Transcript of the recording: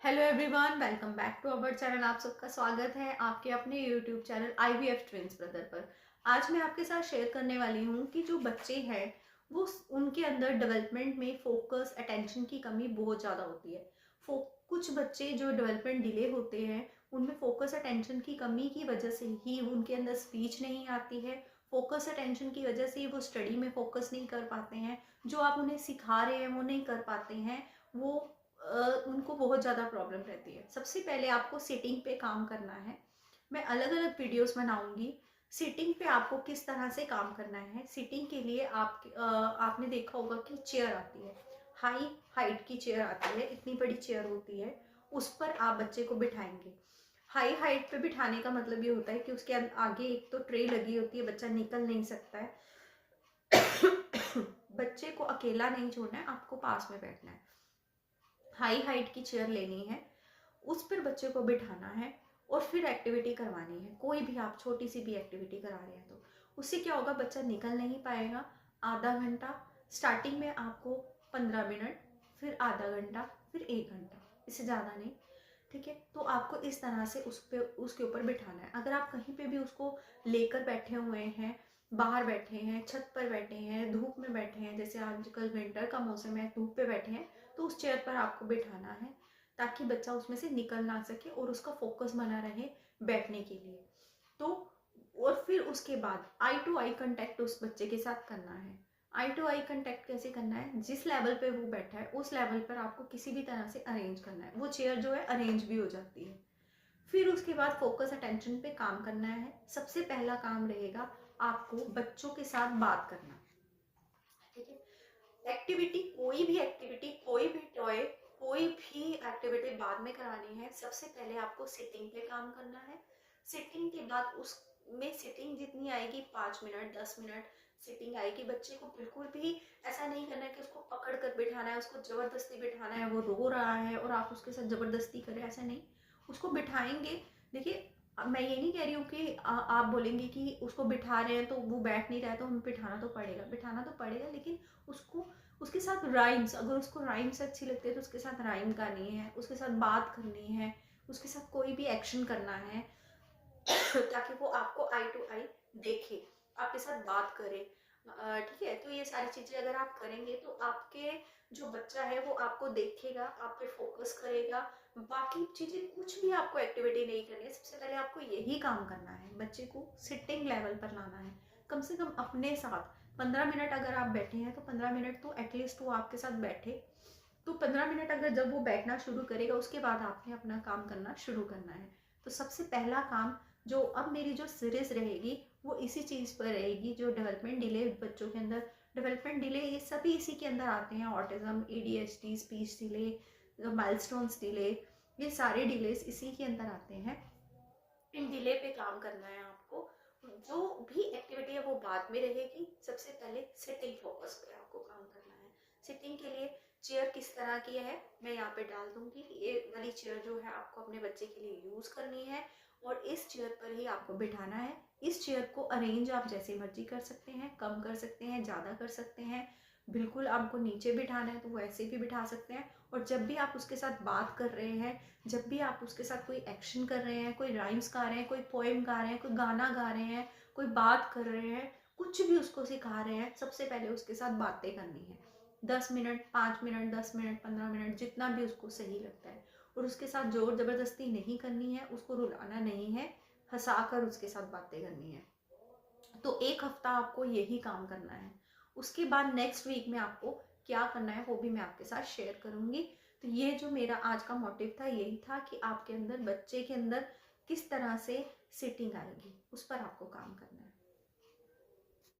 Hello everyone, welcome back to our channel. आप सबका स्वागत है आपके अपने YouTube channel IVF twins brother पर। आज मैं आपके साथ शेयर करने वाली हूँ कि जो बच्चे हैं वो उनके अंदर डेवलपमेंट में फोकस अटेंशन की कमी बहुत ज़्यादा होती है। कुछ बच्चे जो डेवलपमेंट डिले होते हैं उनमें फोकस अटेंशन की कमी की वजह से ही उनके अंदर स्पीच नहीं आती है। फोकस अटेंशन की वजह से वो स्टडी में फोकस नहीं कर पाते हैं। जो आप उन्हें सिखा रहे हैं वो नहीं कर पाते हैं। वो उनको बहुत ज़्यादा प्रॉब्लम रहती है। सबसे पहले आपको सिटिंग पे काम करना है। मैं अलग अलग वीडियोस बनाऊंगी सिटिंग पे आपको किस तरह से काम करना है। सिटिंग के लिए आपने देखा होगा कि चेयर आती है, हाई हाइट की चेयर आती है, इतनी बड़ी चेयर होती है, उस पर आप बच्चे को बिठाएंगे। हाई हाइट पे बिठाने का मतलब ये होता है कि उसके आगे एक तो ट्रे लगी होती है, बच्चा निकल नहीं सकता है। बच्चे को अकेला नहीं छोड़ना है, आपको पास में बैठना है। हाई हाइट की चेयर लेनी है, उस पर बच्चे को बिठाना है और फिर एक्टिविटी करवानी है। कोई भी आप छोटी सी भी एक्टिविटी करा रहे हैं तो उससे क्या होगा, बच्चा निकल नहीं पाएगा। आधा घंटा स्टार्टिंग में आपको, 15 मिनट, फिर आधा घंटा, फिर 1 घंटा, इससे ज़्यादा नहीं। ठीक है, तो आपको इस तरह से उसके ऊपर बिठाना है। अगर आप कहीं पे भी उसको लेकर बैठे हुए हैं, बाहर बैठे हैं, छत पर बैठे हैं, धूप में बैठे हैं, जैसे आजकल विंटर का मौसम है, धूप पे बैठे हैं, तो उस चेयर पर आपको बिठाना है ताकि बच्चा उसमें से निकल ना सके और उसका फोकस बना रहे बैठने के लिए। तो और फिर उसके बाद आई टू आई कंटेक्ट उस बच्चे के साथ करना है। आई टू आई कंटेक्ट कैसे करना है, जिस लेवल पे वो बैठा है उस लेवल पर आपको किसी भी तरह से अरेंज करना है। वो चेयर जो है अरेंज भी हो जाती है। फिर उसके बाद फोकस अटेंशन पे काम करना है। सबसे पहला काम रहेगा आपको बच्चों के साथ बात करना। ठीक है, एक्टिविटी, कोई भी एक्टिविटी, कोई भी टॉय, कोई भी एक्टिविटी बाद में करानी है। सबसे पहले आपको सिटिंग पे काम करना है। सिटिंग के बाद उसमें सिटिंग जितनी आएगी, 5 मिनट 10 मिनट सिटिंग आएगी। बच्चे को बिल्कुल भी ऐसा नहीं करना है कि उसको पकड़ कर बिठाना है, उसको जबरदस्ती बिठाना है, वो रो रहा है और आप उसके साथ जबरदस्ती करें, ऐसा नहीं। उसको बिठाएंगे। देखिए, अब मैं ये नहीं कह रही हूँ कि आप बोलेंगे कि उसको बिठा रहे हैं तो वो बैठ नहीं रहा है तो हमें बिठाना तो पड़ेगा, बिठाना तो पड़ेगा, लेकिन उसको उसके साथ राइम्स, अगर उसको राइम्स अच्छी लगती है तो उसके साथ राइम गानी है, उसके साथ बात करनी है, उसके साथ कोई भी एक्शन करना है ताकि वो आपको आई टू आई देखे, आपके साथ बात करे। ठीक है, तो ये सारी चीजें अगर आप करेंगे तो आपके जो बच्चा है वो आपको देखेगा, आप पे फोकस करेगा। बाकी चीजें कुछ भी आपको एक्टिविटी नहीं करनी है। सबसे पहले आपको यही काम करना है, बच्चे को सिटिंग लेवल पर लाना है। कम से कम अपने साथ 15 मिनट अगर आप बैठे हैं तो 15 मिनट तो एटलीस्ट वो आपके साथ बैठे। तो 15 मिनट अगर जब वो बैठना शुरू करेगा उसके बाद आपने अपना काम करना शुरू करना है। तो सबसे पहला काम जो अब मेरी जो सीरीज रहेगी वो इसी चीज़ पर रहेगी, जो डेवलपमेंट डिले बच्चों के अंदर। डेवलपमेंट डिले ये सभी इसी के अंदर आते हैं, autism, ADHD, speech delay, milestones delay, ये सारे डिलेस इसी के अंदर आते हैं। इन डिले पे काम करना है आपको। जो भी एक्टिविटी है वो बाद में रहेगी, सबसे पहले सिटिंग फोकस पे आपको काम करना है। सिटिंग के लिए चेयर किस तरह की है मैं यहाँ पे डाल दूंगी। ये वाली चेयर जो है आपको अपने बच्चे के लिए यूज करनी है और इस चेयर पर ही आपको बिठाना है। इस चेयर को अरेंज आप जैसे मर्जी कर सकते हैं, कम कर सकते हैं, ज़्यादा कर सकते हैं। बिल्कुल आपको नीचे बिठाना है तो वो ऐसे भी बिठा सकते हैं। और जब भी आप उसके साथ बात कर रहे हैं, जब भी आप उसके साथ कोई एक्शन कर रहे हैं, कोई राइम्स गा रहे हैं, कोई पोएम गा रहे हैं, कोई गाना गा रहे हैं, कोई बात कर रहे हैं, कुछ भी उसको सिखा रहे हैं, सबसे पहले उसके साथ बातें करनी है। 10 मिनट, 5 मिनट, 10 मिनट, 15 मिनट, जितना भी उसको सही लगता है। और उसके साथ जोर जबरदस्ती नहीं करनी है, उसको रुलाना नहीं है, हंसा कर उसके साथ बातें करनी है। तो 1 हफ्ता आपको यही काम करना है। उसके बाद नेक्स्ट वीक में आपको क्या करना है वो भी मैं आपके साथ शेयर करूंगी। तो ये जो मेरा आज का मोटिव था यही था कि आपके अंदर, बच्चे के अंदर किस तरह से सिटिंग आएगी उस पर आपको काम करना है।